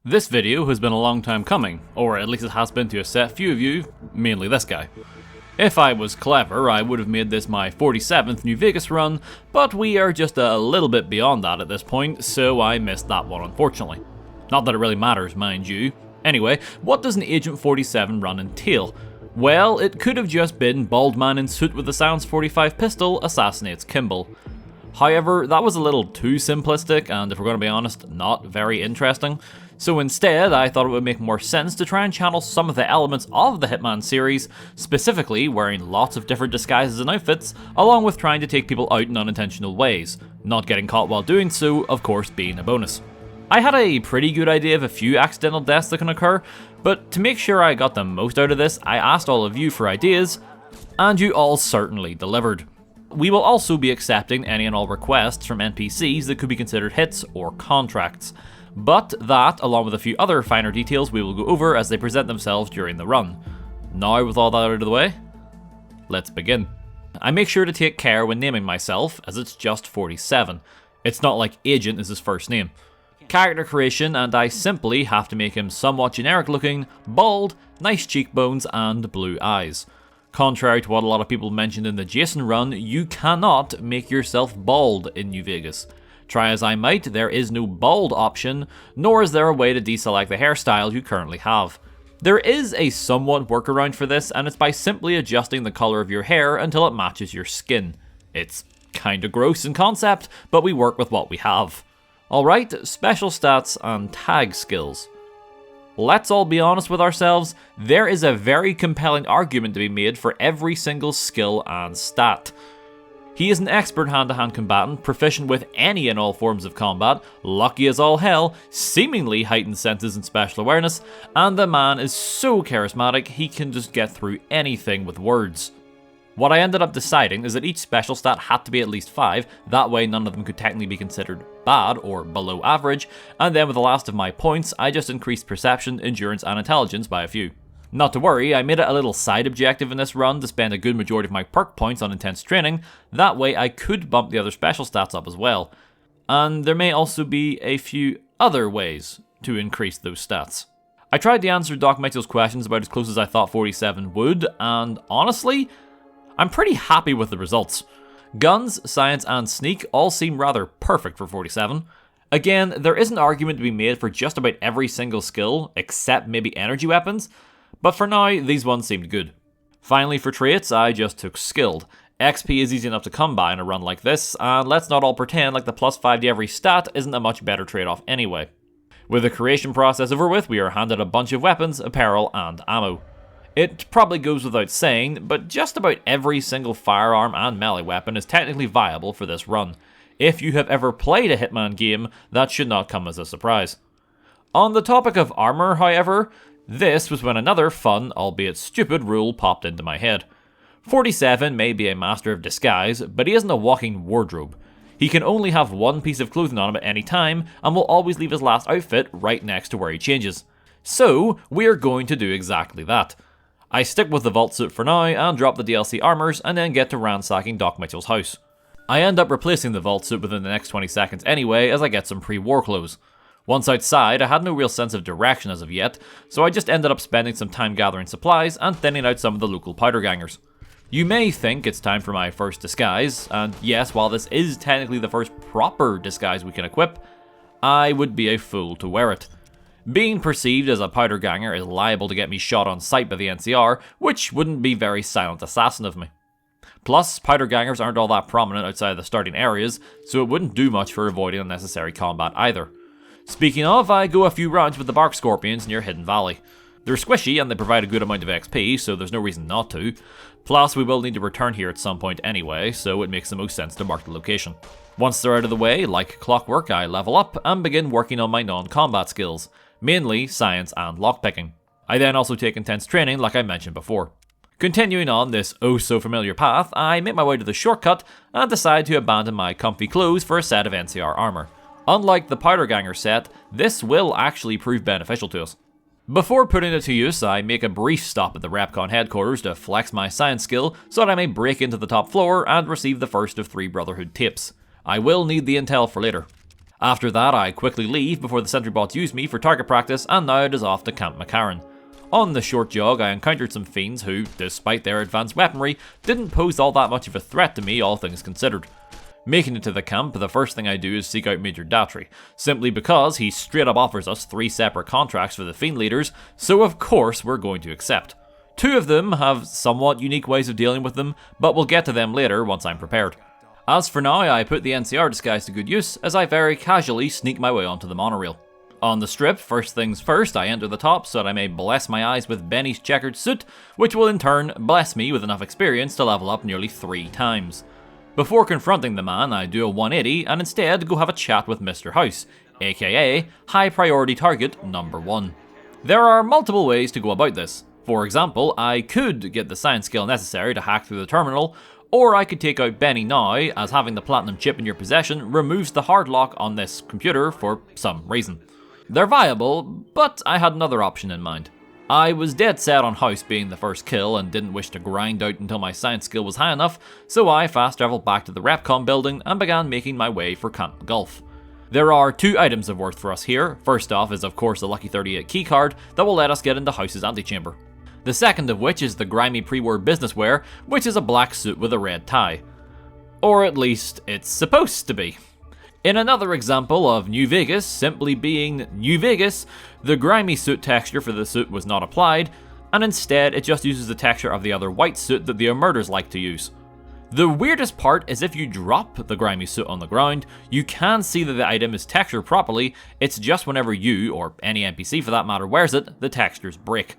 This video has been a long time coming, or at least it has been to a set few of you, mainly this guy. If I was clever, I would have made this my 47th New Vegas run, but we are just a little bit beyond that at this point, so I missed that one unfortunately. Not that it really matters, mind you. Anyway, what does an Agent 47 run entail? Well, it could have just been bald man in suit with a Sounds 45 pistol assassinates Kimball. However, that was a little too simplistic and, if we're going to be honest, not very interesting. So instead, I thought it would make more sense to try and channel some of the elements of the Hitman series, specifically wearing lots of different disguises and outfits, along with trying to take people out in unintentional ways, not getting caught while doing so, of course, being a bonus. I had a pretty good idea of a few accidental deaths that can occur, but to make sure I got the most out of this, I asked all of you for ideas, and you all certainly delivered. We will also be accepting any and all requests from NPCs that could be considered hits or contracts, but that, along with a few other finer details, we will go over as they present themselves during the run. Now, with all that out of the way, let's begin. I make sure to take care when naming myself, as it's just 47. It's not like Agent is his first name. Character creation, and I simply have to make him somewhat generic looking, bald, nice cheekbones, and blue eyes. Contrary to what a lot of people mentioned in the Jason run, you cannot make yourself bald in New Vegas. Try as I might, there is no bald option, nor is there a way to deselect the hairstyle you currently have. There is a somewhat workaround for this, and it's by simply adjusting the colour of your hair until it matches your skin. It's kinda gross in concept, but we work with what we have. Alright, special stats and tag skills. Let's all be honest with ourselves, there is a very compelling argument to be made for every single skill and stat. He is an expert hand-to-hand combatant, proficient with any and all forms of combat, lucky as all hell, seemingly heightened senses and special awareness, and the man is so charismatic he can just get through anything with words. What I ended up deciding is that each special stat had to be at least 5, that way none of them could technically be considered bad or below average, and then with the last of my points, I just increased perception, endurance, and intelligence by a few. Not to worry, I made it a little side objective in this run to spend a good majority of my perk points on intense training, that way I could bump the other special stats up as well. And there may also be a few other ways to increase those stats. I tried to answer Doc Mitchell's questions about as close as I thought 47 would, and honestly, I'm pretty happy with the results. Guns, science, and sneak all seem rather perfect for 47. Again, there is an argument to be made for just about every single skill, except maybe energy weapons, but for now, these ones seemed good. Finally, for traits, I just took skilled. XP is easy enough to come by in a run like this, and let's not all pretend like the plus 5 to every stat isn't a much better trade-off anyway. With the creation process over with, we are handed a bunch of weapons, apparel, and ammo. It probably goes without saying, but just about every single firearm and melee weapon is technically viable for this run. If you have ever played a Hitman game, that should not come as a surprise. On the topic of armor, however, this was when another fun, albeit stupid, rule popped into my head. 47 may be a master of disguise, but he isn't a walking wardrobe. He can only have one piece of clothing on him at any time, and will always leave his last outfit right next to where he changes. So, we're going to do exactly that. I stick with the vault suit for now and drop the DLC armors and then get to ransacking Doc Mitchell's house. I end up replacing the vault suit within the next 20 seconds anyway as I get some pre-war clothes. Once outside, I had no real sense of direction as of yet, so I just ended up spending some time gathering supplies and thinning out some of the local powder gangers. You may think it's time for my first disguise, and yes, while this is technically the first proper disguise we can equip, I would be a fool to wear it. Being perceived as a powder ganger is liable to get me shot on sight by the NCR, which wouldn't be very silent assassin of me. Plus, powder gangers aren't all that prominent outside the starting areas, so it wouldn't do much for avoiding unnecessary combat either. Speaking of, I go a few rounds with the bark scorpions near Hidden Valley. They're squishy and they provide a good amount of XP, so there's no reason not to. Plus, we will need to return here at some point anyway, so it makes the most sense to mark the location. Once they're out of the way, like clockwork, I level up and begin working on my non-combat skills, mainly science and lockpicking. I then also take intense training like I mentioned before. Continuing on this oh-so-familiar path, I make my way to the shortcut and decide to abandon my comfy clothes for a set of NCR armor. Unlike the powder ganger set, this will actually prove beneficial to us. Before putting it to use, I make a brief stop at the Repconn headquarters to flex my science skill so that I may break into the top floor and receive the first of 3 Brotherhood tapes. I will need the intel for later. After that, I quickly leave before the sentry bots use me for target practice, and now it is off to Camp McCarran. On the short jog, I encountered some fiends who, despite their advanced weaponry, didn't pose all that much of a threat to me, all things considered. Making it to the camp, the first thing I do is seek out Major Datry, simply because he straight up offers us 3 separate contracts for the fiend leaders, so of course we're going to accept. 2 of them have somewhat unique ways of dealing with them, but we'll get to them later once I'm prepared. As for now, I put the NCR disguise to good use as I very casually sneak my way onto the monorail. On the strip, first things first, I enter the top so that I may bless my eyes with Benny's checkered suit, which will in turn bless me with enough experience to level up nearly 3 times. Before confronting the man, I do a 180 and instead go have a chat with Mr. House, aka High Priority Target Number 1. There are multiple ways to go about this. For example, I could get the science skill necessary to hack through the terminal, or I could take out Benny now, as having the platinum chip in your possession removes the hard lock on this computer for some reason. They're viable, but I had another option in mind. I was dead set on House being the first kill and didn't wish to grind out until my science skill was high enough, so I fast travelled back to the Repconn building and began making my way for Camp Gulf. There are 2 items of worth for us here. First off is of course the Lucky 38 keycard that will let us get into House's antechamber. The second of which is the grimy pre-war business wear, which is a black suit with a red tie. Or at least, it's supposed to be. In another example of New Vegas simply being New Vegas, the grimy suit texture for the suit was not applied, and instead it just uses the texture of the other white suit that the murders like to use. The weirdest part is if you drop the grimy suit on the ground, you can see that the item is textured properly, it's just whenever you, or any NPC for that matter, wears it, the textures break.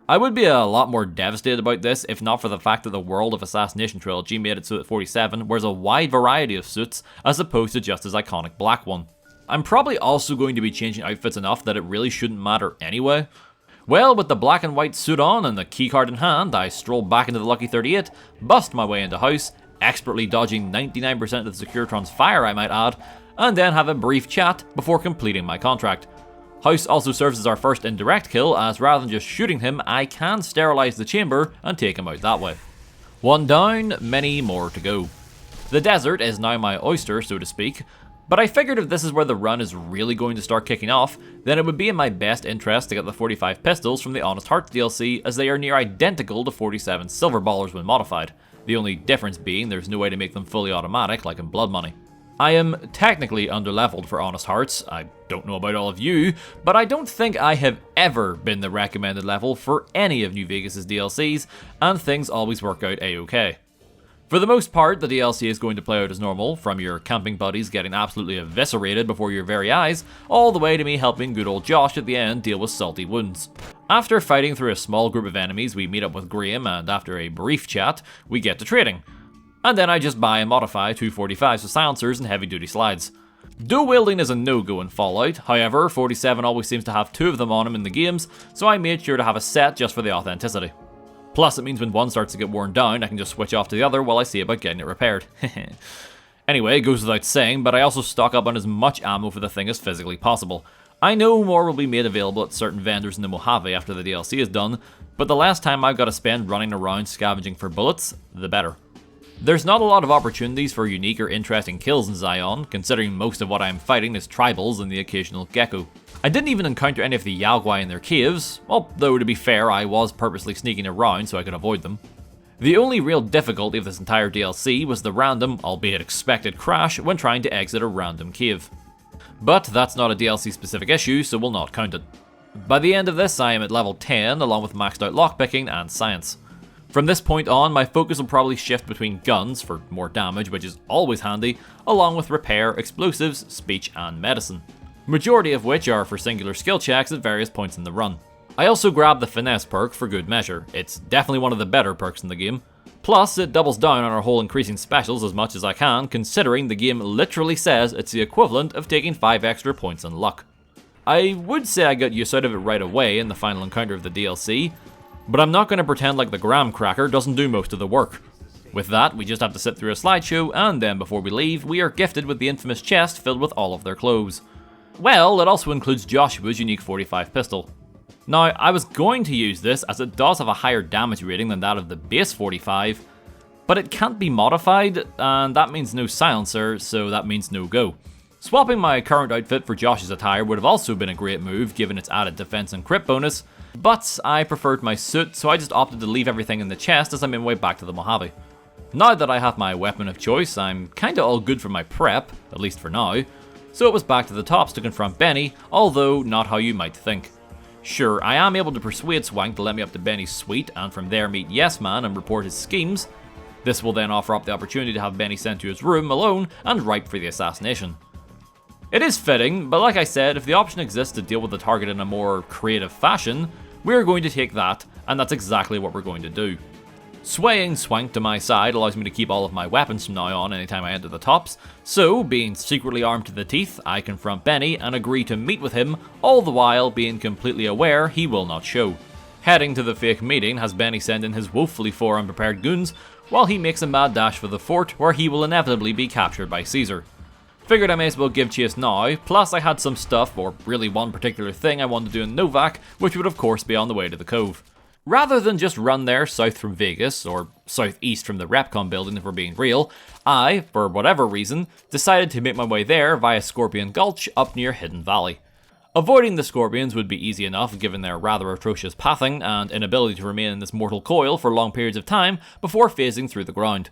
I would be a lot more devastated about this if not for the fact that the World of Assassination trilogy made it so that 47 wears a wide variety of suits as opposed to just his iconic black one. I'm probably also going to be changing outfits enough that it really shouldn't matter anyway. Well, with the black and white suit on and the keycard in hand, I stroll back into the Lucky 38, bust my way into House, expertly dodging 99% of the Securitron's fire I might add, and then have a brief chat before completing my contract. House also serves as our first indirect kill, as rather than just shooting him, I can sterilise the chamber and take him out that way. 1 down, many more to go. The desert is now my oyster, so to speak, but I figured if this is where the run is really going to start kicking off, then it would be in my best interest to get the 45 pistols from the Honest Hearts DLC, as they are near identical to 47 silver ballers when modified, the only difference being there's no way to make them fully automatic like in Blood Money. I am technically underleveled for Honest Hearts, I don't know about all of you, but I don't think I have ever been the recommended level for any of New Vegas' DLCs, and things always work out a-okay. For the most part, the DLC is going to play out as normal, from your camping buddies getting absolutely eviscerated before your very eyes, all the way to me helping good old Josh at the end deal with salty wounds. After fighting through a small group of enemies, we meet up with Graham, and after a brief chat, we get to trading. And then I just buy and modify 245s with silencers and heavy duty slides. Dual wielding is a no-go in Fallout, however 47 always seems to have 2 of them on him in the games, so I made sure to have a set just for the authenticity. Plus it means when one starts to get worn down I can just switch off to the other while I see about getting it repaired. Anyway, it goes without saying, but I also stock up on as much ammo for the thing as physically possible. I know more will be made available at certain vendors in the Mojave after the DLC is done, but the less time I've got to spend running around scavenging for bullets, the better. There's not a lot of opportunities for unique or interesting kills in Zion, considering most of what I'm fighting is tribals and the occasional gecko. I didn't even encounter any of the Yagwai in their caves, although to be fair I was purposely sneaking around so I could avoid them. The only real difficulty of this entire DLC was the random, albeit expected, crash when trying to exit a random cave. But that's not a DLC specific issue, so we'll not count it. By the end of this I am at level 10 along with maxed out lockpicking and science. From this point on, my focus will probably shift between guns for more damage, which is always handy, along with repair, explosives, speech and medicine. Majority of which are for singular skill checks at various points in the run. I also grabbed the finesse perk for good measure, it's definitely one of the better perks in the game. Plus, it doubles down on our whole increasing specials as much as I can, considering the game literally says it's the equivalent of taking 5 extra points in luck. I would say I got use out of it right away in the final encounter of the DLC, but I'm not going to pretend like the graham cracker doesn't do most of the work. With that, we just have to sit through a slideshow, and then before we leave, we are gifted with the infamous chest filled with all of their clothes. Well, it also includes Joshua's unique 45 pistol. Now, I was going to use this as it does have a higher damage rating than that of the base 45, but it can't be modified, and that means no silencer, so that means no go. Swapping my current outfit for Josh's attire would have also been a great move given its added defense and crit bonus, but I preferred my suit, so I just opted to leave everything in the chest as I made my way back to the Mojave. Now that I have my weapon of choice, I'm kinda all good for my prep, at least for now, so it was back to the tops to confront Benny, although not how you might think. Sure, I am able to persuade Swank to let me up to Benny's suite and from there meet Yes Man and report his schemes. This will then offer up the opportunity to have Benny sent to his room alone and ripe for the assassination. It is fitting, but like I said, if the option exists to deal with the target in a more creative fashion, we're going to take that, and that's exactly what we're going to do. Swaying Swank to my side allows me to keep all of my weapons from now on anytime I enter the tops, so being secretly armed to the teeth, I confront Benny and agree to meet with him, all the while being completely aware he will not show. Heading to the fake meeting has Benny send in his woefully four unprepared goons, while he makes a mad dash for the fort where he will inevitably be captured by Caesar. Figured I may as well give chase now, plus I had some stuff, or really one particular thing I wanted to do in Novak, which would of course be on the way to the Cove. Rather than just run there south from Vegas, or southeast from the Repconn building if we're being real, I, for whatever reason, decided to make my way there via Scorpion Gulch up near Hidden Valley. Avoiding the Scorpions would be easy enough given their rather atrocious pathing and inability to remain in this mortal coil for long periods of time before phasing through the ground.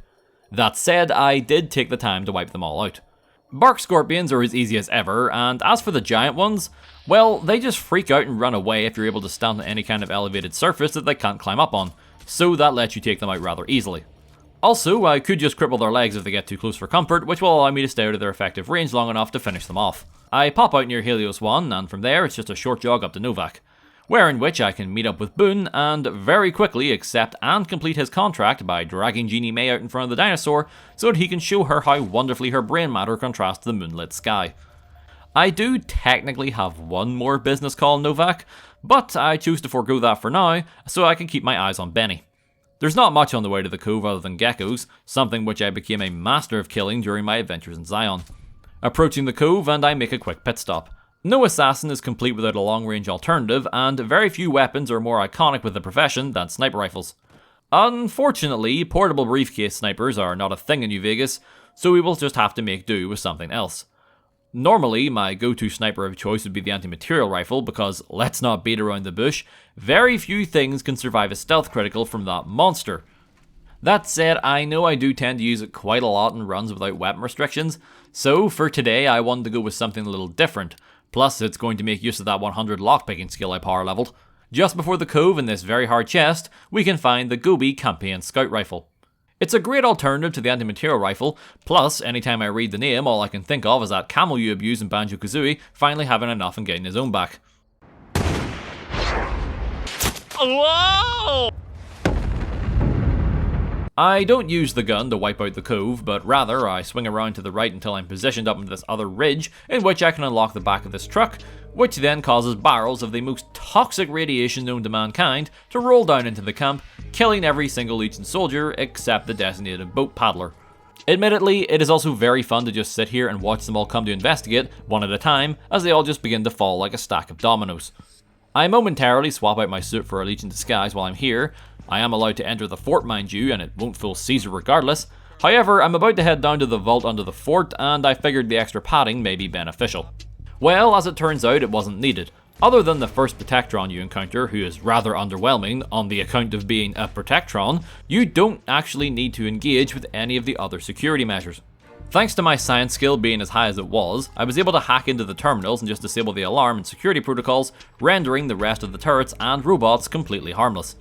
That said, I did take the time to wipe them all out. Bark Scorpions are as easy as ever, and as for the giant ones, well, they just freak out and run away if you're able to stand on any kind of elevated surface that they can't climb up on, so that lets you take them out rather easily. Also, I could just cripple their legs if they get too close for comfort, which will allow me to stay out of their effective range long enough to finish them off. I pop out near Helios 1, and from there it's just a short jog up to Novak, where in which I can meet up with Boone and very quickly accept and complete his contract by dragging Jeannie May out in front of the dinosaur so that he can show her how wonderfully her brain matter contrasts to the moonlit sky. I do technically have one more business call in Novak, but I choose to forego that for now so I can keep my eyes on Benny. There's not much on the way to the Cove other than geckos, something which I became a master of killing during my adventures in Zion. Approaching the Cove and I make a quick pit stop. No assassin is complete without a long-range alternative, and very few weapons are more iconic with the profession than sniper rifles. Unfortunately, portable briefcase snipers are not a thing in New Vegas, so we will just have to make do with something else. Normally, my go-to sniper of choice would be the anti-material rifle because, let's not beat around the bush, very few things can survive a stealth critical from that monster. That said, I know I do tend to use it quite a lot in runs without weapon restrictions, so for today I wanted to go with something a little different. Plus, it's going to make use of that 100 lockpicking skill I power leveled. Just before the Cove in this very hard chest, we can find the Gobi Campaign Scout Rifle. It's a great alternative to the anti-material rifle, plus anytime I read the name all I can think of is that camel you abuse in Banjo-Kazooie finally having enough and getting his own back. Whoa! I don't use the gun to wipe out the Cove, but rather I swing around to the right until I'm positioned up into this other ridge in which I can unlock the back of this truck, which then causes barrels of the most toxic radiation known to mankind to roll down into the camp, killing every single Legion soldier except the designated boat paddler. Admittedly, it is also very fun to just sit here and watch them all come to investigate, one at a time, as they all just begin to fall like a stack of dominoes. I momentarily swap out my suit for a Legion disguise while I'm here. I am allowed to enter the fort, mind you, and it won't fool Caesar regardless. However, I'm about to head down to the vault under the fort, and I figured the extra padding may be beneficial. Well, as it turns out, it wasn't needed. Other than the first Protectron you encounter, who is rather underwhelming on the account of being a Protectron, you don't actually need to engage with any of the other security measures. Thanks to my science skill being as high as it was, I was able to hack into the terminals and just disable the alarm and security protocols, rendering the rest of the turrets and robots completely harmless.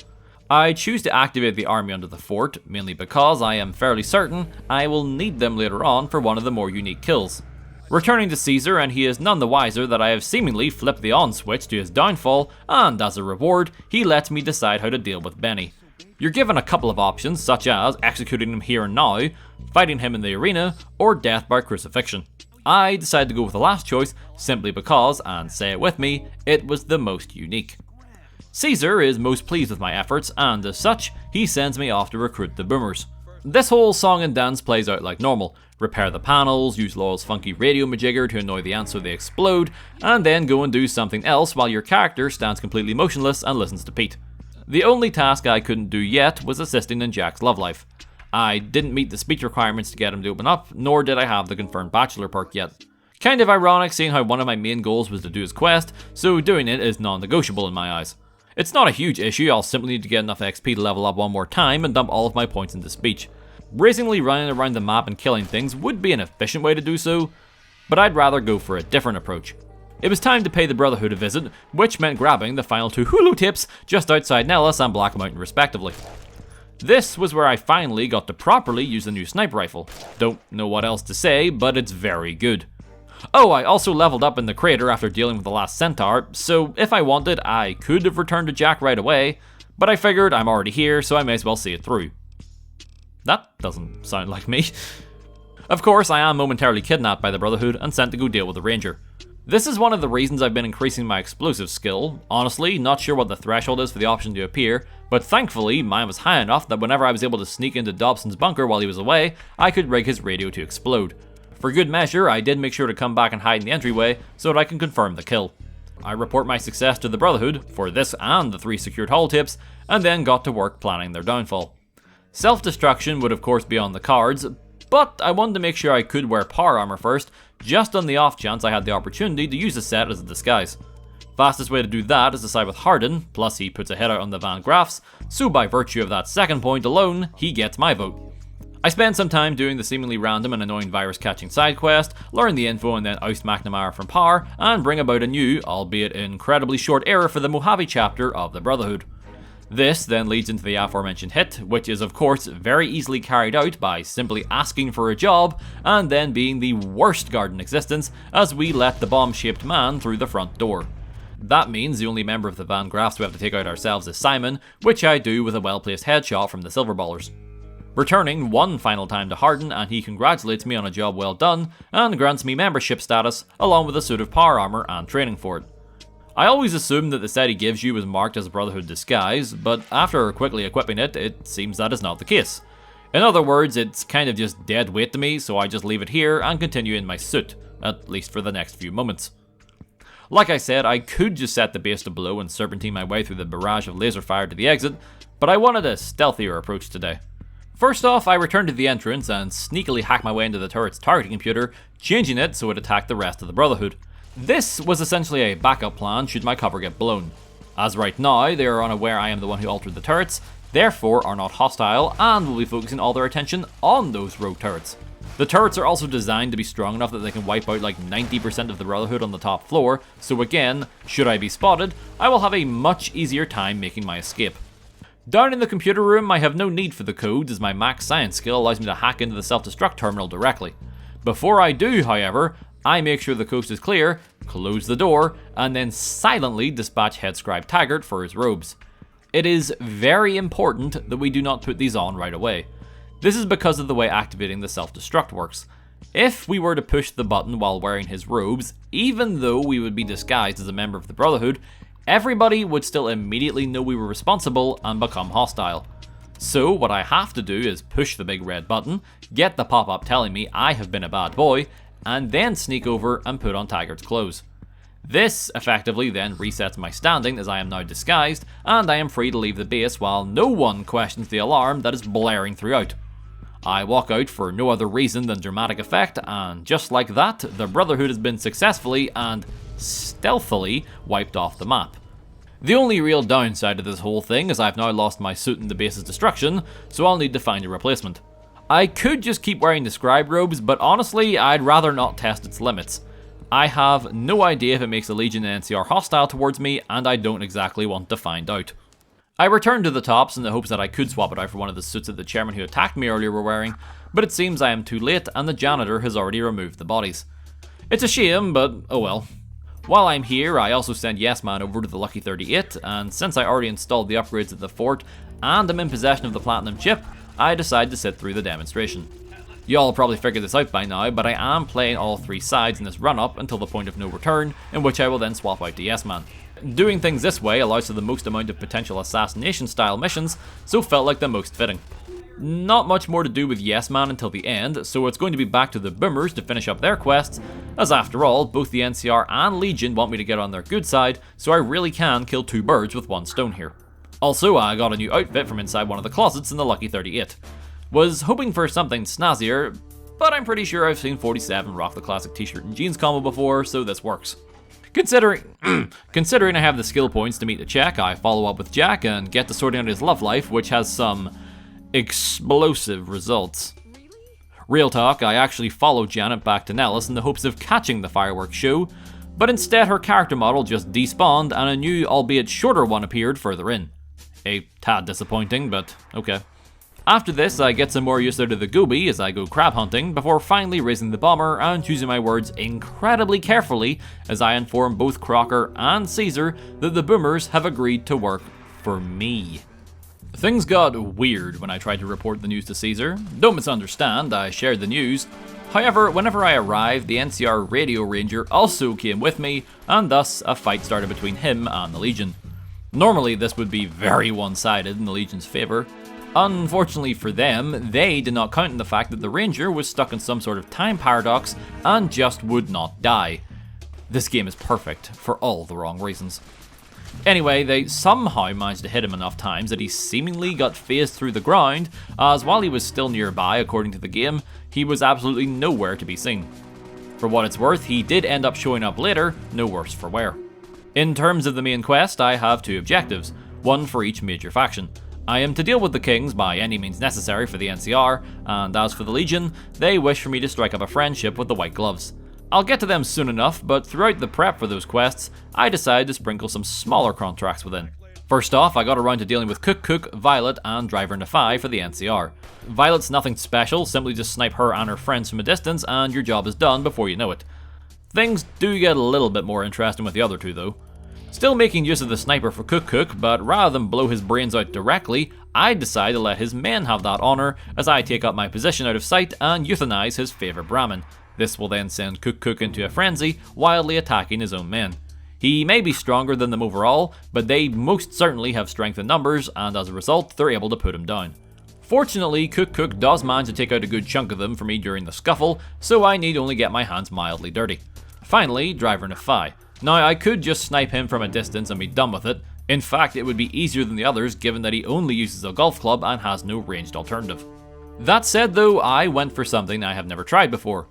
I choose to activate the army under the fort, mainly because I am fairly certain I will need them later on for one of the more unique kills. Returning to Caesar, and he is none the wiser that I have seemingly flipped the on switch to his downfall, and as a reward, he lets me decide how to deal with Benny. You're given a couple of options, such as executing him here and now, fighting him in the arena, or death by crucifixion. I decided to go with the last choice simply because, and say it with me, it was the most unique. Caesar is most pleased with my efforts, and as such, he sends me off to recruit the boomers. This whole song and dance plays out like normal. Repair the panels, use Laurel's funky radio majigger to annoy the ants so they explode, and then go and do something else while your character stands completely motionless and listens to Pete. The only task I couldn't do yet was assisting in Jack's love life. I didn't meet the speech requirements to get him to open up, nor did I have the confirmed bachelor perk yet. Kind of ironic seeing how one of my main goals was to do his quest, so doing it is non-negotiable in my eyes. It's not a huge issue, I'll simply need to get enough XP to level up one more time and dump all of my points into speech. Brazenly running around the map and killing things would be an efficient way to do so, but I'd rather go for a different approach. It was time to pay the Brotherhood a visit, which meant grabbing the final 2 Hulu tips just outside Nellis and Black Mountain respectively. This was where I finally got to properly use the new sniper rifle. Don't know what else to say, but it's very good. Oh, I also leveled up in the crater after dealing with the last centaur, so if I wanted, I could have returned to Jack right away, but I figured I'm already here, so I may as well see it through. That doesn't sound like me. Of course, I am momentarily kidnapped by the Brotherhood and sent to go deal with the Ranger. This is one of the reasons I've been increasing my explosive skill. Honestly, not sure what the threshold is for the option to appear, but thankfully mine was high enough that whenever I was able to sneak into Dobson's bunker while he was away, I could rig his radio to explode. For good measure, I did make sure to come back and hide in the entryway so that I can confirm the kill. I report my success to the Brotherhood for this and the 3 secured hull tips, and then got to work planning their downfall. Self-destruction would of course be on the cards, but I wanted to make sure I could wear power armor first, just on the off chance I had the opportunity to use the set as a disguise. Fastest way to do that is to side with Harden, plus he puts a hit out on the Van Graffs, so by virtue of that second point alone, he gets my vote. I spend some time doing the seemingly random and annoying virus catching side quest, learn the info and then oust McNamara from power, and bring about a new, albeit incredibly short era for the Mojave chapter of the Brotherhood. This then leads into the aforementioned hit, which is of course very easily carried out by simply asking for a job and then being the worst guard in existence as we let the bomb-shaped man through the front door. That means the only member of the Van Graffs we have to take out ourselves is Simon, which I do with a well-placed headshot from the Silverballers. Returning one final time to Harden, and he congratulates me on a job well done and grants me membership status along with a suit of power armor and training for it. I always assumed that the set he gives you was marked as a Brotherhood disguise, but after quickly equipping it, it seems that is not the case. In other words, it's kind of just dead weight to me, so I just leave it here and continue in my suit, at least for the next few moments. Like I said, I could just set the base to blow and serpentine my way through the barrage of laser fire to the exit, but I wanted a stealthier approach today. First off, I returned to the entrance and sneakily hacked my way into the turret's targeting computer, changing it so it attacked the rest of the Brotherhood. This was essentially a backup plan should my cover get blown. As right now, they are unaware I am the one who altered the turrets, therefore are not hostile and will be focusing all their attention on those rogue turrets. The turrets are also designed to be strong enough that they can wipe out like 90% of the Brotherhood on the top floor, so again, should I be spotted, I will have a much easier time making my escape. Down in the computer room, I have no need for the codes as my max science skill allows me to hack into the self-destruct terminal directly. Before I do, however, I make sure the coast is clear, close the door, and then silently dispatch Head Scribe Taggart for his robes. It is very important that we do not put these on right away. This is because of the way activating the self-destruct works. If we were to push the button while wearing his robes, even though we would be disguised as a member of the Brotherhood, everybody would still immediately know we were responsible and become hostile. So what I have to do is push the big red button, get the pop-up telling me I have been a bad boy, and then sneak over and put on Taggart's clothes. This effectively then resets my standing as I am now disguised, and I am free to leave the base while no one questions the alarm that is blaring throughout. I walk out for no other reason than dramatic effect, and just like that, the Brotherhood has been successfully and stealthily wiped off the map. The only real downside of this whole thing is I've now lost my suit in the base's destruction, so I'll need to find a replacement. I could just keep wearing the scribe robes, but honestly, I'd rather not test its limits. I have no idea if it makes the Legion and NCR hostile towards me, and I don't exactly want to find out. I returned to the tops in the hopes that I could swap it out for one of the suits that the chairman who attacked me earlier were wearing, but it seems I am too late and the janitor has already removed the bodies. It's a shame, but oh well. While I'm here, I also send Yes Man over to the Lucky 38, and since I already installed the upgrades at the fort and am in possession of the Platinum chip, I decide to sit through the demonstration. Y'all probably figured this out by now, but I am playing all 3 sides in this run-up until the point of no return, in which I will then swap out to Yes Man. Doing things this way allows for the most amount of potential assassination style missions, so felt like the most fitting. Not much more to do with Yes Man until the end, so it's going to be back to the Boomers to finish up their quests, as after all, both the NCR and Legion want me to get on their good side, so I really can kill 2 birds with 1 stone here. Also, I got a new outfit from inside one of the closets in the Lucky 38. Was hoping for something snazzier, but I'm pretty sure I've seen 47 rock the classic t-shirt and jeans combo before, so this works. Considering I have the skill points to meet the check, I follow up with Jack and get to sorting out his love life, which has some explosive results. Real talk, I actually followed Janet back to Nellis in the hopes of catching the fireworks show, but instead her character model just despawned and a new, albeit shorter one appeared further in. A tad disappointing, but okay. After this, I get some more use out of the goby as I go crab hunting, before finally raising the bomber and choosing my words incredibly carefully as I inform both Crocker and Caesar that the boomers have agreed to work for me. Things got weird when I tried to report the news to Caesar. Don't misunderstand, I shared the news. However, whenever I arrived, the NCR radio ranger also came with me, and thus a fight started between him and the Legion. Normally this would be very one-sided in the Legion's favour. Unfortunately for them, they did not count on the fact that the Ranger was stuck in some sort of time paradox and just would not die. This game is perfect for all the wrong reasons. Anyway, they somehow managed to hit him enough times that he seemingly got phased through the ground, as while he was still nearby according to the game, he was absolutely nowhere to be seen. For what it's worth, he did end up showing up later, no worse for wear. In terms of the main quest, I have two objectives, one for each major faction. I am to deal with the Kings by any means necessary for the NCR, and as for the Legion, they wish for me to strike up a friendship with the White Gloves. I'll get to them soon enough, but throughout the prep for those quests, I decided to sprinkle some smaller contracts within. First off, I got around to dealing with Cook, Violet, and Driver Nephi for the NCR. Violet's nothing special, simply just snipe her and her friends from a distance and your job is done before you know it. Things do get a little bit more interesting with the other two though. Still making use of the sniper for Cook, but rather than blow his brains out directly, I decide to let his men have that honour as I take up my position out of sight and euthanize his favourite Brahmin. This will then send Cook into a frenzy, wildly attacking his own men. He may be stronger than them overall, but they most certainly have strength in numbers, and as a result, they're able to put him down. Fortunately, Cook does manage to take out a good chunk of them for me during the scuffle, so I need only get my hands mildly dirty. Finally, Driver Nephi. Now, I could just snipe him from a distance and be done with it. In fact, it would be easier than the others given that he only uses a golf club and has no ranged alternative. That said though, I went for something I have never tried before.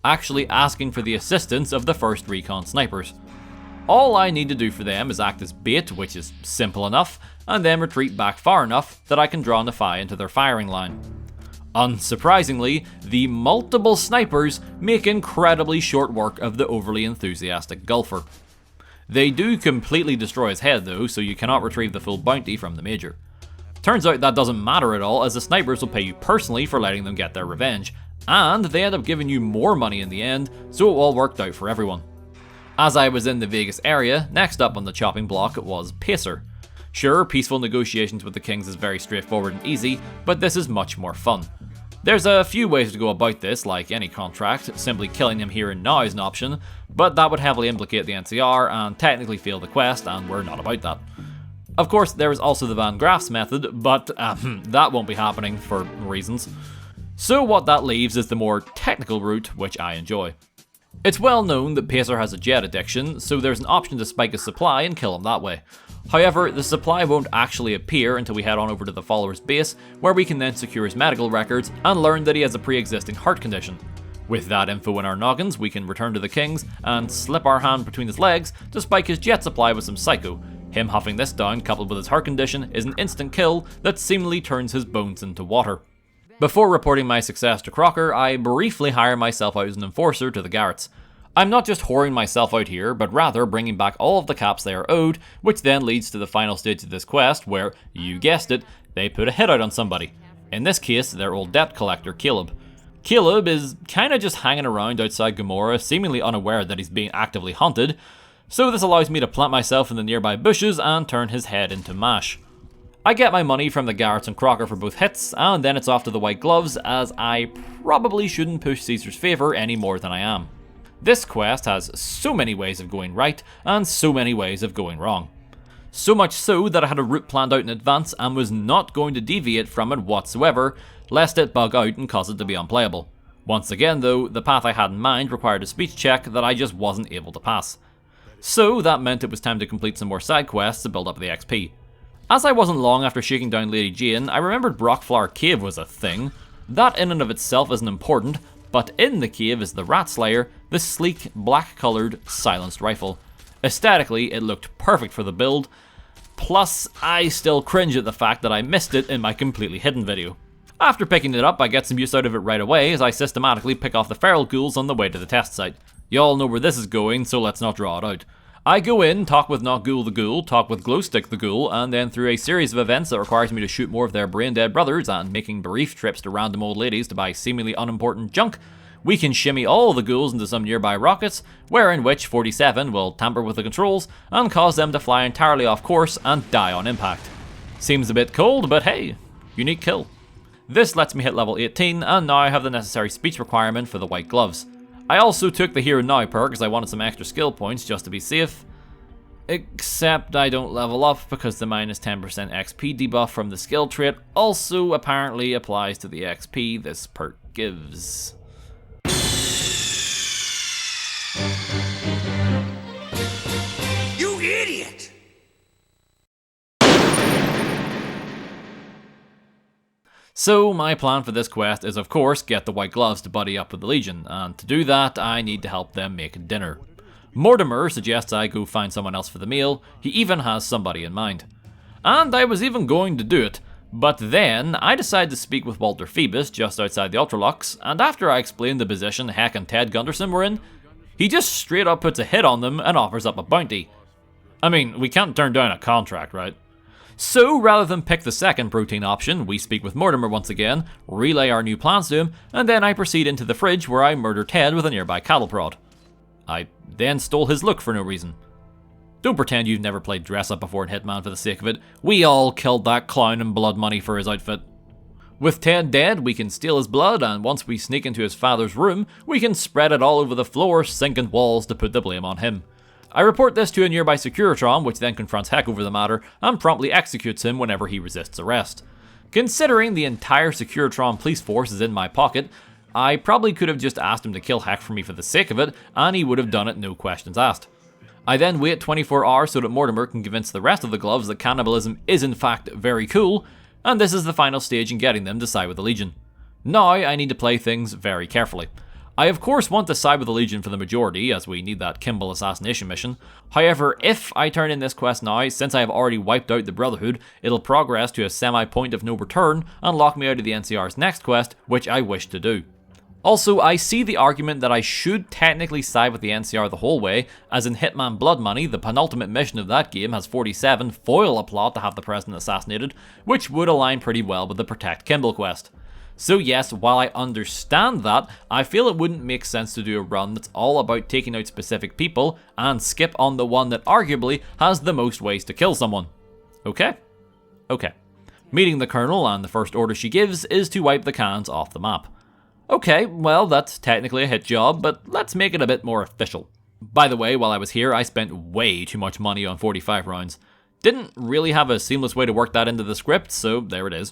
Actually asking for the assistance of the first Repconn snipers. All I need to do for them is act as bait, which is simple enough, and then retreat back far enough that I can draw Nephi into their firing line. Unsurprisingly, the multiple snipers make incredibly short work of the overly enthusiastic golfer. They do completely destroy his head though, so you cannot retrieve the full bounty from the major. Turns out that doesn't matter at all, as the snipers will pay you personally for letting them get their revenge, and they end up giving you more money in the end, so it all worked out for everyone. As I was in the Vegas area, next up on the chopping block was Pacer. Sure, peaceful negotiations with the Kings is very straightforward and easy, but this is much more fun. There's a few ways to go about this, like any contract. Simply killing him here and now is an option, but that would heavily implicate the NCR and technically fail the quest, and we're not about that. Of course, there is also the Van Graff's method, but that won't be happening for reasons. So what that leaves is the more technical route, which I enjoy. It's well known that Pacer has a jet addiction, so there's an option to spike his supply and kill him that way. However, the supply won't actually appear until we head on over to the follower's base, where we can then secure his medical records and learn that he has a pre-existing heart condition. With that info in our noggins, we can return to the Kings and slip our hand between his legs to spike his jet supply with some psycho. Him huffing this down, coupled with his heart condition, is an instant kill that seemingly turns his bones into water. Before reporting my success to Crocker, I briefly hire myself out as an enforcer to the Garretts. I'm not just whoring myself out here, but rather bringing back all of the caps they are owed, which then leads to the final stage of this quest where, you guessed it, they put a hit out on somebody. In this case, their old debt collector, Caleb. Caleb is kinda just hanging around outside Gomorrah, seemingly unaware that he's being actively hunted, so this allows me to plant myself in the nearby bushes and turn his head into mash. I get my money from the Garretts and Crocker for both hits, and then it's off to the White Gloves, as I probably shouldn't push Caesar's favour any more than I am. This quest has so many ways of going right, and so many ways of going wrong. So much so that I had a route planned out in advance and was not going to deviate from it whatsoever, lest it bug out and cause it to be unplayable. Once again though, the path I had in mind required a speech check that I just wasn't able to pass. So that meant it was time to complete some more side quests to build up the XP. As I wasn't long after shaking down Lady Jane, I remembered Brockflower Cave was a thing. That in and of itself isn't important, but in the cave is the Rat Slayer, the sleek, black-coloured, silenced rifle. Aesthetically, it looked perfect for the build, plus I still cringe at the fact that I missed it in my completely hidden video. After picking it up, I get some use out of it right away as I systematically pick off the feral ghouls on the way to the test site. You all know where this is going, so let's not draw it out. I go in, talk with Not Ghoul the Ghoul, talk with Glowstick the Ghoul, and then through a series of events that requires me to shoot more of their brain-dead brothers and making brief trips to random old ladies to buy seemingly unimportant junk, we can shimmy all the ghouls into some nearby rockets, wherein which 47 will tamper with the controls and cause them to fly entirely off course and die on impact. Seems a bit cold, but hey, unique kill. This lets me hit level 18, and now I have the necessary speech requirement for the white gloves. I also took the Here Now perk because I wanted some extra skill points just to be safe. Except I don't level up because the minus 10% XP debuff from the skill trait also apparently applies to the XP this perk gives. You idiot! So my plan for this quest is of course get the white gloves to buddy up with the Legion, and to do that I need to help them make dinner. Mortimer suggests I go find someone else for the meal, he even has somebody in mind. And I was even going to do it, but then I decide to speak with Walter Phoebus just outside the Ultralux, and after I explain the position Heck and Ted Gunderson were in, he just straight up puts a hit on them and offers up a bounty. I mean, we can't turn down a contract, right? So, rather than pick the second protein option, we speak with Mortimer once again, relay our new plans to him, and then I proceed into the fridge where I murder Ted with a nearby cattle prod. I then stole his look for no reason. Don't pretend you've never played dress up before in Hitman for the sake of it. We all killed that clown in blood money for his outfit. With Ted dead, we can steal his blood, and once we sneak into his father's room, we can spread it all over the floor, sink and walls to put the blame on him. I report this to a nearby Securitron, which then confronts Heck over the matter, and promptly executes him whenever he resists arrest. Considering the entire Securitron police force is in my pocket, I probably could have just asked him to kill Heck for me for the sake of it, and he would have done it no questions asked. I then wait 24 hours so that Mortimer can convince the rest of the gloves that cannibalism is in fact very cool, and this is the final stage in getting them to side with the Legion. Now I need to play things very carefully. I of course want to side with the Legion for the majority, as we need that Kimball assassination mission. However, if I turn in this quest now, since I have already wiped out the Brotherhood, it'll progress to a semi-point of no return and lock me out of the NCR's next quest, which I wish to do. Also, I see the argument that I should technically side with the NCR the whole way, as in Hitman Blood Money, the penultimate mission of that game has 47 foil a plot to have the president assassinated, which would align pretty well with the Protect Kimball quest. So yes, while I understand that, I feel it wouldn't make sense to do a run that's all about taking out specific people and skip on the one that arguably has the most ways to kill someone. Okay. Meeting the Colonel, and the first order she gives is to wipe the cans off the map. Okay, well that's technically a hit job, but let's make it a bit more official. By the way, while I was here, I spent way too much money on 45 rounds. Didn't really have a seamless way to work that into the script, so there it is.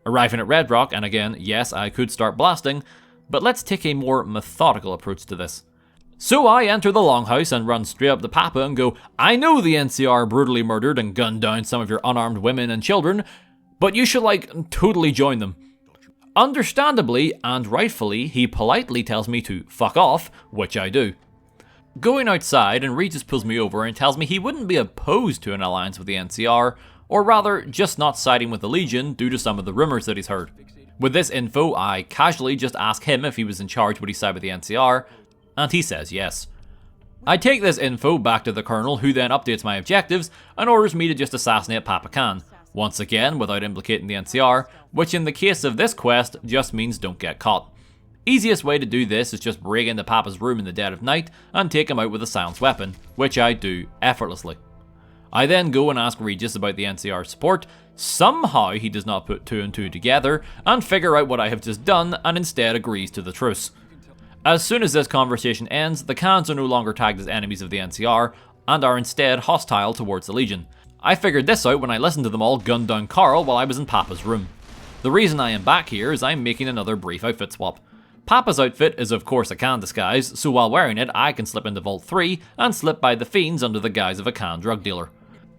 Arriving at Red Rock, and again, yes, I could start blasting, but let's take a more methodical approach to this. So I enter the Longhouse and run straight up to Papa and go, I know the NCR brutally murdered and gunned down some of your unarmed women and children, but you should totally join them. Understandably and rightfully, he politely tells me to fuck off, which I do. Going outside, and Regis pulls me over and tells me he wouldn't be opposed to an alliance with the NCR, or rather, just not siding with the Legion due to some of the rumours that he's heard. With this info, I casually just ask him if he was in charge would he side with the NCR, and he says yes. I take this info back to the Colonel, who then updates my objectives and orders me to just assassinate Papa Khan, once again without implicating the NCR, which in the case of this quest just means don't get caught. Easiest way to do this is just break into Papa's room in the dead of night and take him out with a silenced weapon, which I do effortlessly. I then go and ask Regis about the NCR support. Somehow he does not put two and two together and figure out what I have just done, and instead agrees to the truce. As soon as this conversation ends, the Khans are no longer tagged as enemies of the NCR and are instead hostile towards the Legion. I figured this out when I listened to them all gun down Carl while I was in Papa's room. The reason I am back here is I'm making another brief outfit swap. Papa's outfit is of course a Khan disguise, so while wearing it I can slip into Vault 3 and slip by the fiends under the guise of a Khan drug dealer.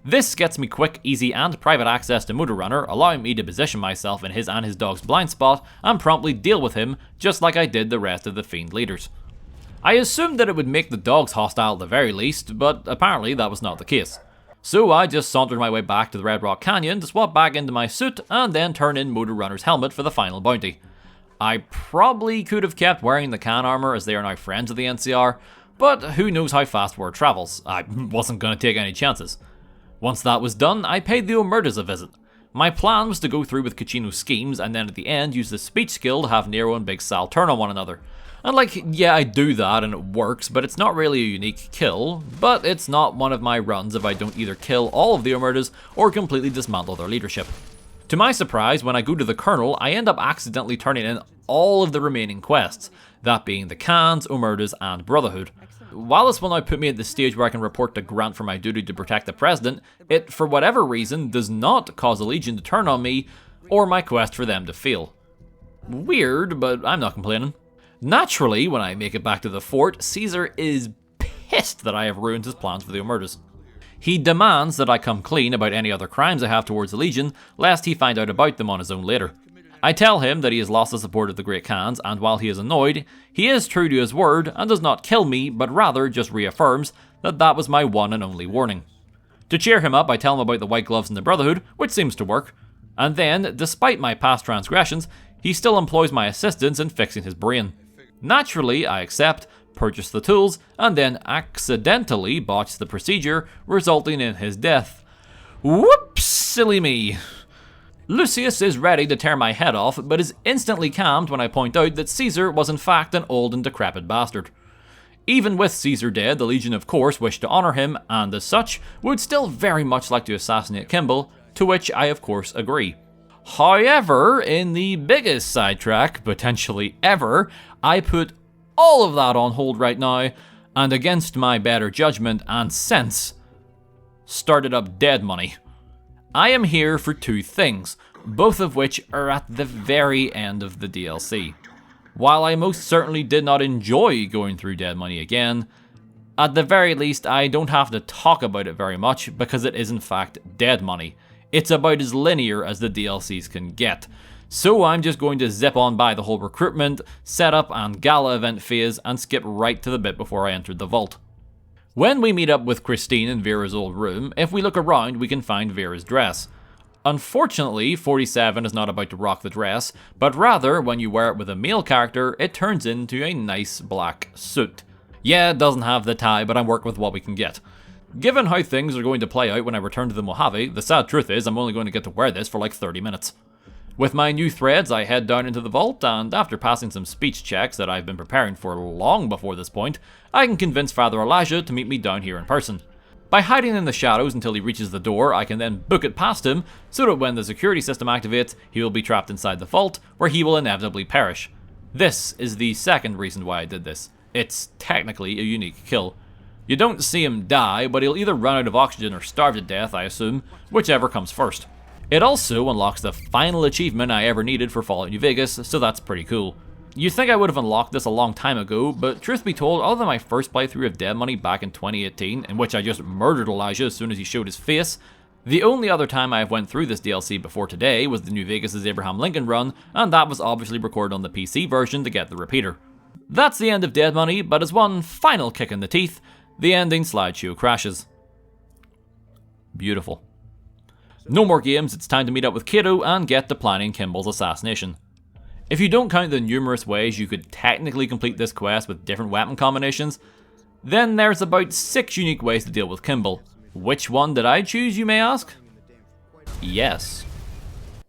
This gets me quick, easy and private access to Motorrunner, allowing me to position myself in his and his dog's blind spot and promptly deal with him just like I did the rest of the Fiend leaders. I assumed that it would make the dogs hostile at the very least, but apparently that was not the case. So I just sauntered my way back to the Red Rock Canyon to swap back into my suit and then turn in Motorrunner's helmet for the final bounty. I probably could have kept wearing the can armor as they are now friends of the NCR, but who knows how fast word travels. I wasn't going to take any chances. Once that was done, I paid the Omertas a visit. My plan was to go through with Kachino's schemes and then at the end use the speech skill to have Nero and Big Sal turn on one another. And yeah, I do that and it works, but it's not really a unique kill, but it's not one of my runs if I don't either kill all of the Omertas or completely dismantle their leadership. To my surprise, when I go to the Colonel, I end up accidentally turning in all of the remaining quests, that being the Khans, Omertas, and Brotherhood. While this will now put me at the stage where I can report to Grant for my duty to protect the President, it, for whatever reason, does not cause the Legion to turn on me, or my quest for them to fail. Weird, but I'm not complaining. Naturally, when I make it back to the fort, Caesar is pissed that I have ruined his plans for the Omertas. He demands that I come clean about any other crimes I have towards the Legion, lest he find out about them on his own later. I tell him that he has lost the support of the Great Khans, and while he is annoyed, he is true to his word and does not kill me, but rather just reaffirms that that was my one and only warning. To cheer him up, I tell him about the White Gloves and the Brotherhood, which seems to work, and then, despite my past transgressions, he still employs my assistance in fixing his brain. Naturally, I accept, purchase the tools, and then accidentally botch the procedure, resulting in his death. Whoops, silly me. Lucius is ready to tear my head off, but is instantly calmed when I point out that Caesar was in fact an old and decrepit bastard. Even with Caesar dead, the Legion of course wished to honour him, and as such, would still very much like to assassinate Kimball, to which I of course agree. However, in the biggest sidetrack, potentially ever, I put all of that on hold right now, and against my better judgment and sense, started up dead money. I am here for two things, both of which are at the very end of the DLC. While I most certainly did not enjoy going through Dead Money again, at the very least I don't have to talk about it very much because it is in fact Dead Money. It's about as linear as the DLCs can get. So I'm just going to zip on by the whole recruitment, setup and gala event phase and skip right to the bit before I entered the vault. When we meet up with Christine in Vera's old room, if we look around we can find Vera's dress. Unfortunately, 47 is not about to rock the dress, but rather when you wear it with a male character, it turns into a nice black suit. Yeah, it doesn't have the tie, but I'm working with what we can get. Given how things are going to play out when I return to the Mojave, the sad truth is I'm only going to get to wear this for like 30 minutes. With my new threads, I head down into the vault, and after passing some speech checks that I've been preparing for long before this point, I can convince Father Elijah to meet me down here in person. By hiding in the shadows until he reaches the door, I can then book it past him, so that when the security system activates, he will be trapped inside the vault, where he will inevitably perish. This is the second reason why I did this. It's technically a unique kill. You don't see him die, but he'll either run out of oxygen or starve to death, I assume, whichever comes first. It also unlocks the final achievement I ever needed for Fallout New Vegas, so that's pretty cool. You'd think I would have unlocked this a long time ago, but truth be told, other than my first playthrough of Dead Money back in 2018, in which I just murdered Elijah as soon as he showed his face, the only other time I have went through this DLC before today was the New Vegas' Abraham Lincoln run, and that was obviously recorded on the PC version to get the repeater. That's the end of Dead Money, but as one final kick in the teeth, the ending slideshow crashes. Beautiful. No more games, it's time to meet up with Kato and get to planning Kimball's assassination. If you don't count the numerous ways you could technically complete this quest with different weapon combinations, then there's about 6 unique ways to deal with Kimball. Which one did I choose, you may ask? Yes.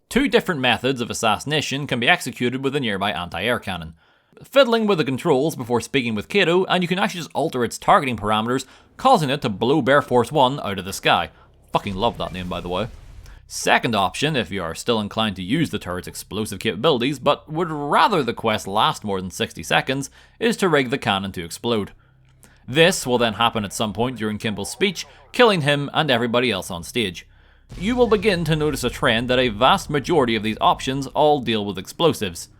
2 different methods of assassination can be executed with a nearby anti-air cannon. Fiddling with the controls before speaking with Kato, and you can actually just alter its targeting parameters, causing it to blow Bear Force 1 out of the sky. Fucking love that name, by the way. Second option, if you are still inclined to use the turret's explosive capabilities, but would rather the quest last more than 60 seconds, is to rig the cannon to explode. This will then happen at some point during Kimball's speech, killing him and everybody else on stage. You will begin to notice a trend that a vast majority of these options all deal with explosives,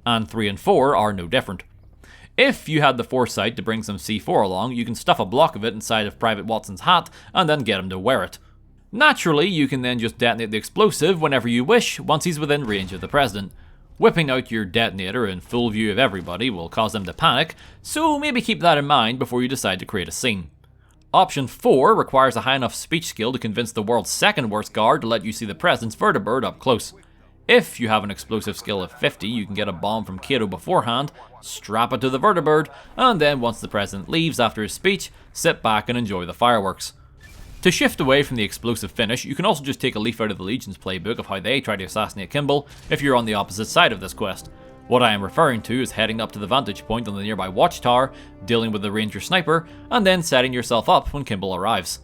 and 3 and 4 are no different. If you had the foresight to bring some C4 along, you can stuff a block of it inside of Private Watson's hat and then get him to wear it. Naturally, you can then just detonate the explosive whenever you wish once he's within range of the president. Whipping out your detonator in full view of everybody will cause them to panic, so maybe keep that in mind before you decide to create a scene. Option 4 requires a high enough speech skill to convince the world's second worst guard to let you see the president's vertibird up close. If you have an explosive skill of 50, you can get a bomb from Kato beforehand, strap it to the vertibird, and then once the president leaves after his speech, sit back and enjoy the fireworks. To shift away from the explosive finish, you can also just take a leaf out of the Legion's playbook of how they try to assassinate Kimball if you're on the opposite side of this quest. What I am referring to is heading up to the vantage point on the nearby watchtower, dealing with the ranger sniper, and then setting yourself up when Kimball arrives.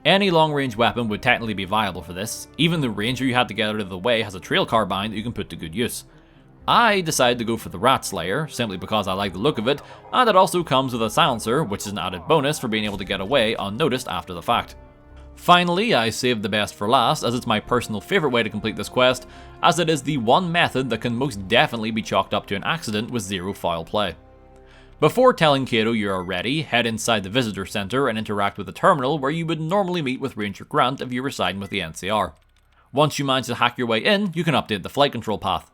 Any long-range weapon would technically be viable for this. Even the ranger you had to get out of the way has a trail carbine that you can put to good use. I decided to go for the Rat Slayer, simply because I like the look of it, and it also comes with a silencer, which is an added bonus for being able to get away unnoticed after the fact. Finally, I saved the best for last, as it's my personal favourite way to complete this quest, as it is the one method that can most definitely be chalked up to an accident with zero foul play. Before telling Kato you are ready, head inside the visitor centre and interact with the terminal where you would normally meet with Ranger Grant if you were siding with the NCR. Once you manage to hack your way in, you can update the flight control path.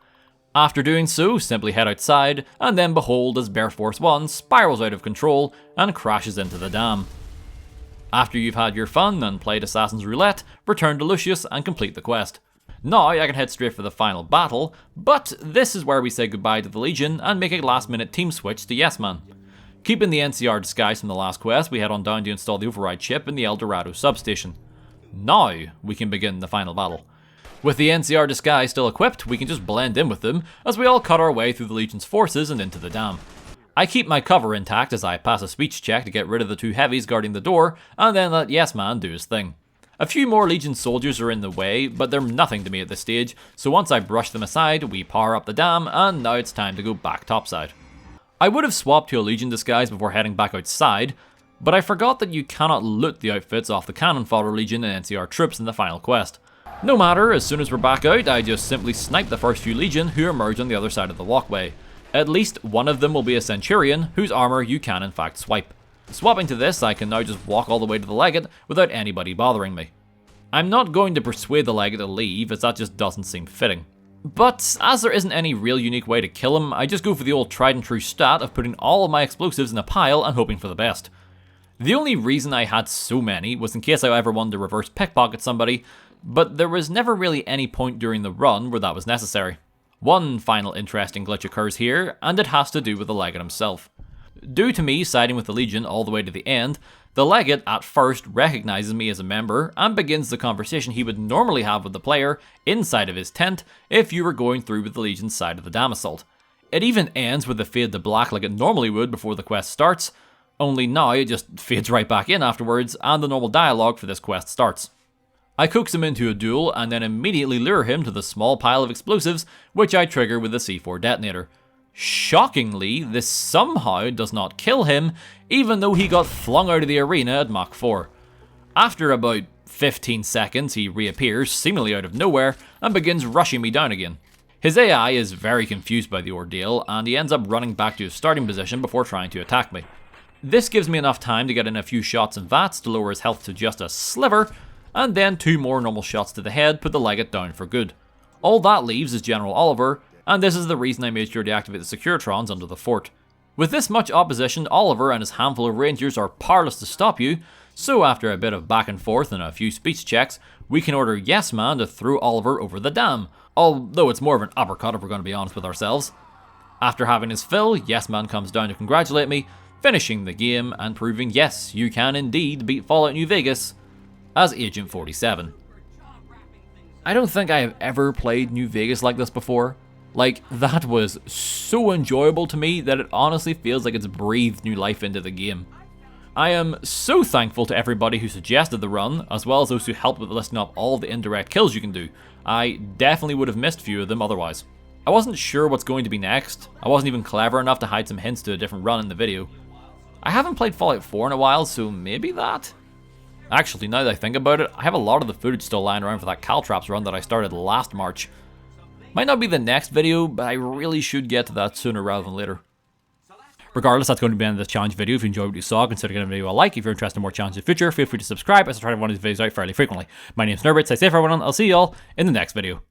After doing so, simply head outside, and then behold as Bear Force 1 spirals out of control and crashes into the dam. After you've had your fun and played Assassin's Roulette, return to Lucius and complete the quest. Now I can head straight for the final battle, but this is where we say goodbye to the Legion and make a last minute team switch to Yes Man. Keeping the NCR disguise from the last quest, we head on down to install the override chip in the El Dorado substation. Now we can begin the final battle. With the NCR disguise still equipped, we can just blend in with them as we all cut our way through the Legion's forces and into the dam. I keep my cover intact as I pass a speech check to get rid of the two heavies guarding the door, and then let Yes Man do his thing. A few more Legion soldiers are in the way, but they're nothing to me at this stage, so once I brush them aside, we power up the dam, and now it's time to go back topside. I would have swapped to a Legion disguise before heading back outside, but I forgot that you cannot loot the outfits off the cannon fodder Legion and NCR troops in the final quest. No matter, as soon as we're back out, I just simply snipe the first few Legion who emerge on the other side of the walkway. At least one of them will be a Centurion, whose armor you can in fact swipe. Swapping to this, I can now just walk all the way to the Legate without anybody bothering me. I'm not going to persuade the Legate to leave, as that just doesn't seem fitting. But as there isn't any real unique way to kill him, I just go for the old tried and true stat of putting all of my explosives in a pile and hoping for the best. The only reason I had so many was in case I ever wanted to reverse pickpocket somebody, but there was never really any point during the run where that was necessary. One final interesting glitch occurs here, and it has to do with the Legate himself. Due to me siding with the Legion all the way to the end, the Legate at first recognizes me as a member and begins the conversation he would normally have with the player inside of his tent if you were going through with the Legion's side of the dam assault. It even ends with a fade to black like it normally would before the quest starts, only now it just fades right back in afterwards and the normal dialogue for this quest starts. I coax him into a duel and then immediately lure him to the small pile of explosives which I trigger with the C4 detonator. Shockingly, this somehow does not kill him, even though he got flung out of the arena at Mach 4. After about 15 seconds, he reappears, seemingly out of nowhere, and begins rushing me down again. His AI is very confused by the ordeal, and he ends up running back to his starting position before trying to attack me. This gives me enough time to get in a few shots and VATs to lower his health to just a sliver, and then 2 more normal shots to the head put the Legate down for good. All that leaves is General Oliver, and this is the reason I made sure to activate the Securitrons under the fort. With this much opposition, Oliver and his handful of Rangers are powerless to stop you, so after a bit of back and forth and a few speech checks, we can order Yes Man to throw Oliver over the dam, although it's more of an uppercut if we're going to be honest with ourselves. After having his fill, Yes Man comes down to congratulate me, finishing the game and proving yes, you can indeed beat Fallout New Vegas as Agent 47. I don't think I have ever played New Vegas like this before. Like, that was so enjoyable to me that it honestly feels like it's breathed new life into the game. I am so thankful to everybody who suggested the run, as well as those who helped with listing up all the indirect kills you can do. I definitely would have missed a few of them otherwise. I wasn't sure what's going to be next. I wasn't even clever enough to hide some hints to a different run in the video. I haven't played Fallout 4 in a while, so maybe that? Actually, now that I think about it, I have a lot of the footage still lying around for that Caltraps run that I started last March. Might not be the next video, but I really should get to that sooner rather than later. Regardless, that's going to be the end of this challenge video. If you enjoyed what you saw, consider giving the video a like. If you're interested in more challenges in the future, feel free to subscribe as I try to run these videos out fairly frequently. My name's Nerbit, stay safe everyone, I'll see you all in the next video.